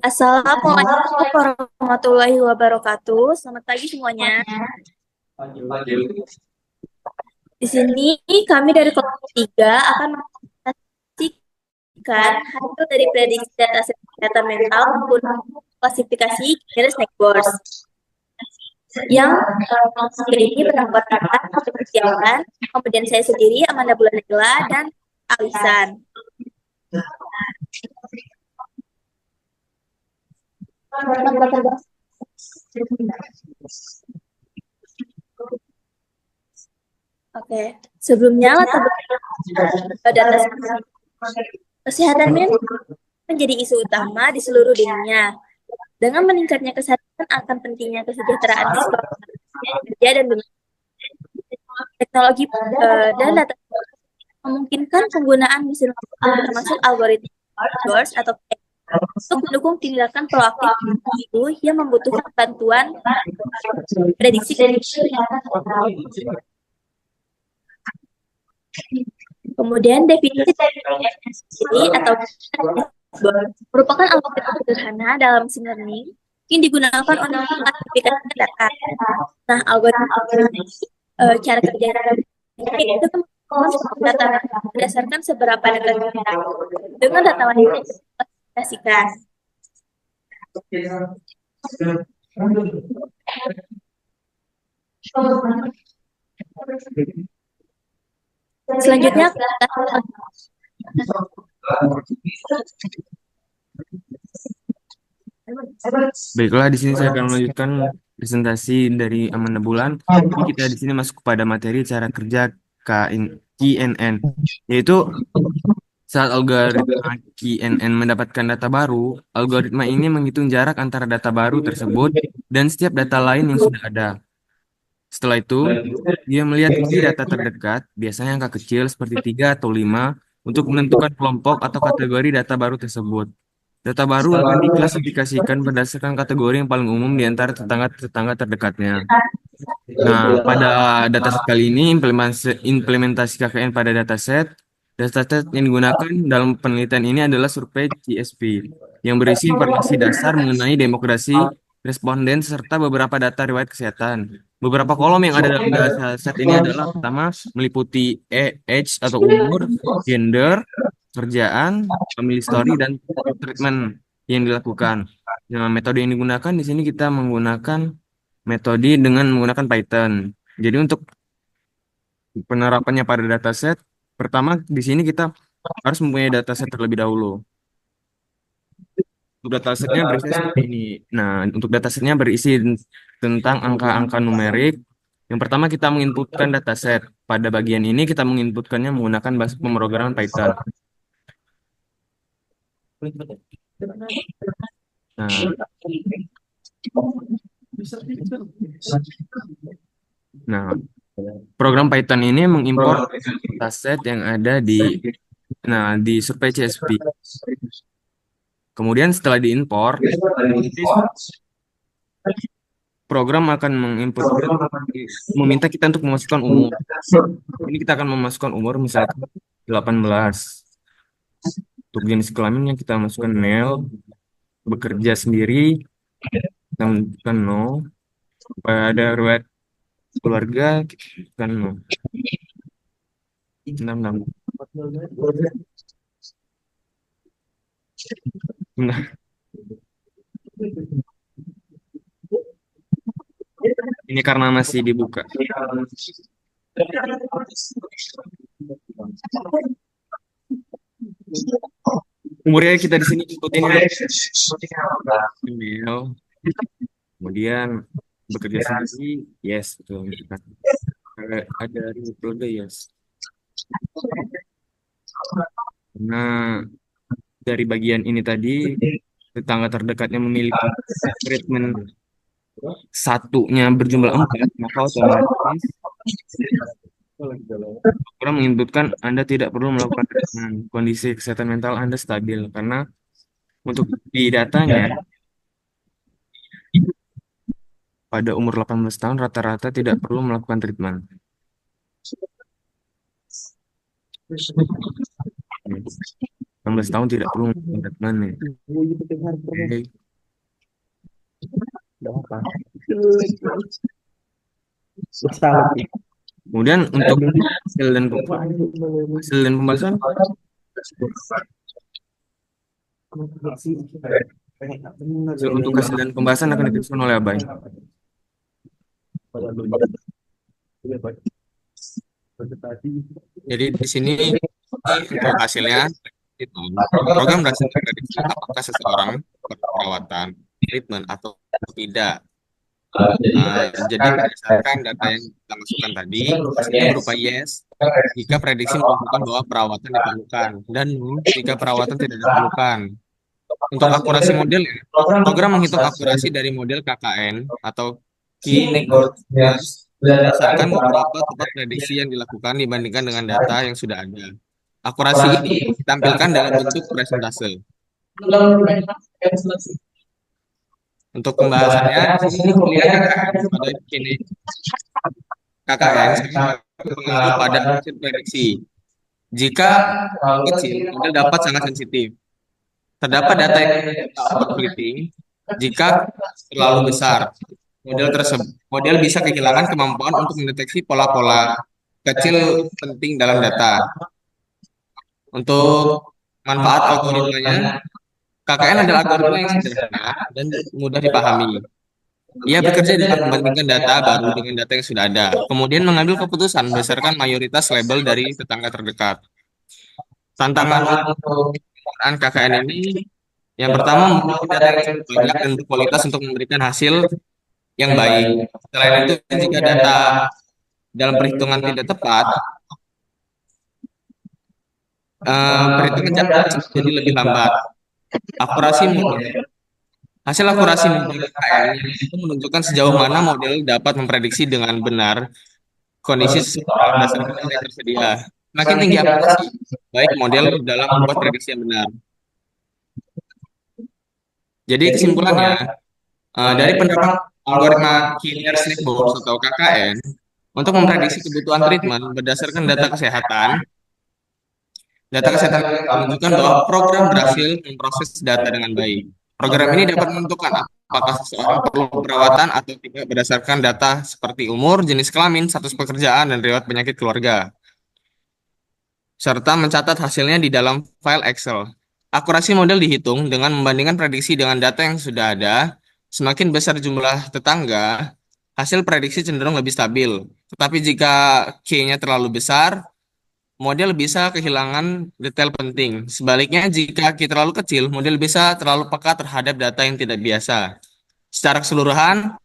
Assalamualaikum warahmatullahi wabarakatuh. Selamat pagi semuanya. Di sini kami dari kelompok 3 akan mempresentasikan hasil dari prediksi data mental maupun klasifikasi Garris Snakeboards yang ini berdasarkan hasil kegiatan, kemudian saya sendiri, Amanda Bulanegla, dan Alisan. Oke, sebelumnya latar belakang data kesehatan mental menjadi isu utama di seluruh dunia. Dengan meningkatnya kesadaran akan pentingnya kesejahteraan siswa kerja dan teknologi dan data memungkinkan penggunaan mesin termasuk algoritma source atau untuk mendukung tindakan proaktif itu yang membutuhkan bantuan prediksi. Kemudian definisi atau merupakan algoritma sederhana dalam machine learning yang digunakan untuk mengklasifikasi data. Nah, algoritma cara kerja itu data berdasarkan seberapa dekat dengan data lain yang diklasifikasikan. Selanjutnya, Baiklah, di sini saya akan melanjutkan presentasi dari Amanda Bulan. Jadi kita di sini masuk kepada materi cara kerja KNN, yaitu saat algoritma KNN mendapatkan data baru, algoritma ini menghitung jarak antara data baru tersebut dan setiap data lain yang sudah ada. Setelah itu, dia melihat tinggi data terdekat, biasanya angka kecil seperti 3 atau 5, untuk menentukan kelompok atau kategori data baru tersebut. Data baru akan diklasifikasikan berdasarkan kategori yang paling umum di antara tetangga-tetangga terdekatnya. Nah, pada dataset kali ini implementasi KKN pada dataset. Dataset yang digunakan dalam penelitian ini adalah survei CSP yang berisi informasi dasar mengenai demografi responden serta beberapa data riwayat kesehatan. Beberapa kolom yang ada dalam dataset ini adalah pertama meliputi age atau umur, gender, kerjaan, family story, dan treatment yang dilakukan. Nah, metode yang digunakan di sini kita menggunakan metode dengan menggunakan Python. Jadi untuk penerapannya pada dataset, pertama di sini kita harus mempunyai dataset terlebih dahulu. Untuk datasetnya berisi seperti ini. Nah, untuk datasetnya berisi tentang angka-angka numerik. Yang pertama kita menginputkan dataset. Pada bagian ini kita menginputkannya menggunakan bahasa pemrograman Python. Nah, nah, program Python ini mengimpor dataset yang ada di survei CSP. Kemudian setelah diimpor, program akan meminta kita untuk memasukkan umur. Ini kita akan memasukkan umur misalkan 18. Untuk jenis kelaminnya kita masukkan male, bekerja sendiri, kita masukkan no. Pada riwayat keluarga, kita masukkan no. 66. Nah, ini karena masih dibuka. Umurnya kita di sini ikutin male, kemudian bekerja sendiri, yes, betul. Ada keluarga, yes. Nah, dari bagian ini tadi, tetangga terdekatnya memiliki treatment satunya berjumlah 4, maka otomatis program menginputkan Anda tidak perlu melakukan treatment. Kondisi kesehatan mental Anda stabil karena untuk di datanya pada umur 18 tahun rata-rata tidak perlu melakukan treatment. 18 tahun tidak perlu komitmen ya. Oke. Kemudian untuk hasil dan pembahasan, untuk hasil dan pembahasan akan diteruskan oleh Abai. Jadi di sini untuk hasilnya itu program berdasarkan prediksi apakah seseorang perlu perawatan, treatment atau tidak. Jadi berdasarkan data yang kita masukkan tadi, hasilnya berupa yes jika prediksi menunjukkan bahwa perawatan diperlukan dan no jika perawatan tidak diperlukan. Untuk akurasi model, program menghitung akurasi dari model KKN atau Key Negociators berdasarkan beberapa tempat prediksi yang dilakukan dibandingkan dengan data yang sudah ada. Akurasi ini ditampilkan dalam bentuk presentase. Untuk pembahasannya, di sini kelihatan pada kini KKN mengacu pada hasil prediksi. Jika kecil, model dapat sangat sensitif. Terdapat data yang overfitting jika terlalu besar. Model bisa kehilangan kemampuan untuk mendeteksi pola-pola kecil penting dalam data. Untuk manfaat algoritmanya, KKN adalah algoritma yang sederhana dan mudah dipahami. Ia bekerja dengan membandingkan data baru dengan data yang sudah ada, kemudian mengambil keputusan berdasarkan mayoritas label dari tetangga terdekat. Tantangan untuk penggunaan KKN ini, yang pertama, memiliki data yang cukup banyak dan berkualitas untuk memberikan hasil yang baik. Selain itu, jika data dalam perhitungan tidak tepat, perhitungan jangka jadi lebih lambat. Akurasi model. Hasil akurasi model KKN itu menunjukkan sejauh mana model dapat memprediksi dengan benar kondisi seseorang berdasarkan data yang tersedia. Makin tinggi akurasi, baik model dalam membuat prediksi yang benar. Jadi kesimpulannya, dari pendapat algoritma Kinnear Snake Box atau KKN, untuk memprediksi kebutuhan treatment berdasarkan data kesehatan menunjukkan bahwa program berhasil memproses data dengan baik. Program ini dapat menentukan apakah seseorang perlu perawatan atau tidak berdasarkan data seperti umur, jenis kelamin, status pekerjaan, dan riwayat penyakit keluarga, serta mencatat hasilnya di dalam file Excel. Akurasi model dihitung dengan membandingkan prediksi dengan data yang sudah ada. Semakin besar jumlah tetangga, hasil prediksi cenderung lebih stabil. Tetapi jika K-nya terlalu besar, model bisa kehilangan detail penting. Sebaliknya, jika K terlalu kecil, model bisa terlalu peka terhadap data yang tidak biasa. Secara keseluruhan,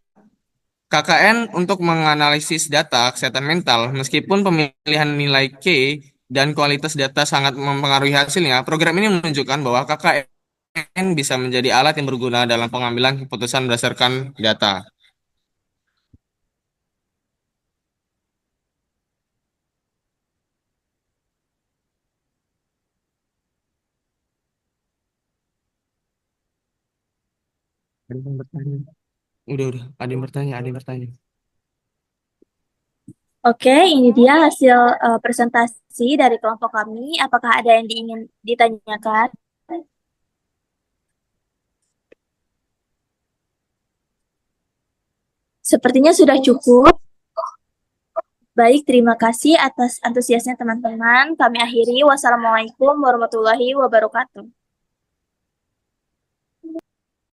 KKN untuk menganalisis data kesehatan mental, meskipun pemilihan nilai K dan kualitas data sangat mempengaruhi hasilnya, program ini menunjukkan bahwa KKN bisa menjadi alat yang berguna dalam pengambilan keputusan berdasarkan data. Ada yang bertanya? Udah, ada yang bertanya. Oke, ini dia hasil presentasi dari kelompok kami. Apakah ada yang ingin ditanyakan? Sepertinya sudah cukup. Baik, terima kasih atas antusiasnya teman-teman. Kami akhiri. Wassalamualaikum warahmatullahi wabarakatuh.